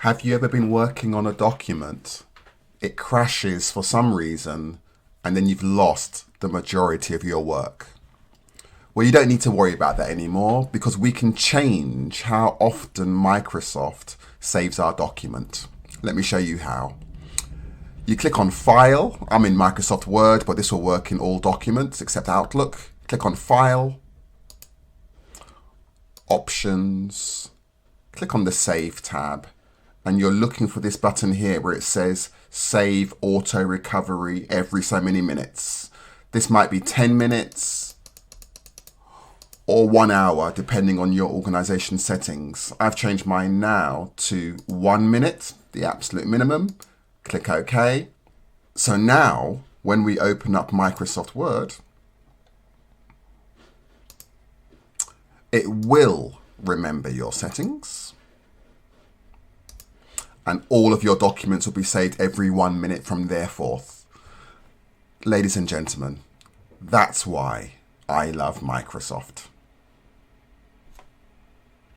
Have you ever been working on a document, it crashes for some reason, and then you've lost the majority of your work? Well, you don't need to worry about that anymore because we can change how often Microsoft saves our document. Let me show you how. You click on File. I'm in Microsoft Word, but this will work in all documents except Outlook. Click on File, Options, click on the Save tab, and you're looking for this button here where it says Save Auto Recovery every so many minutes. This might be 10 minutes or 1 hour, depending on your organization settings. I've changed mine now to 1 minute, the absolute minimum. Click OK. So now, when we open up Microsoft Word, it will remember your settings, and all of your documents will be saved every 1 minute from there forth. Ladies and gentlemen, that's why I love Microsoft.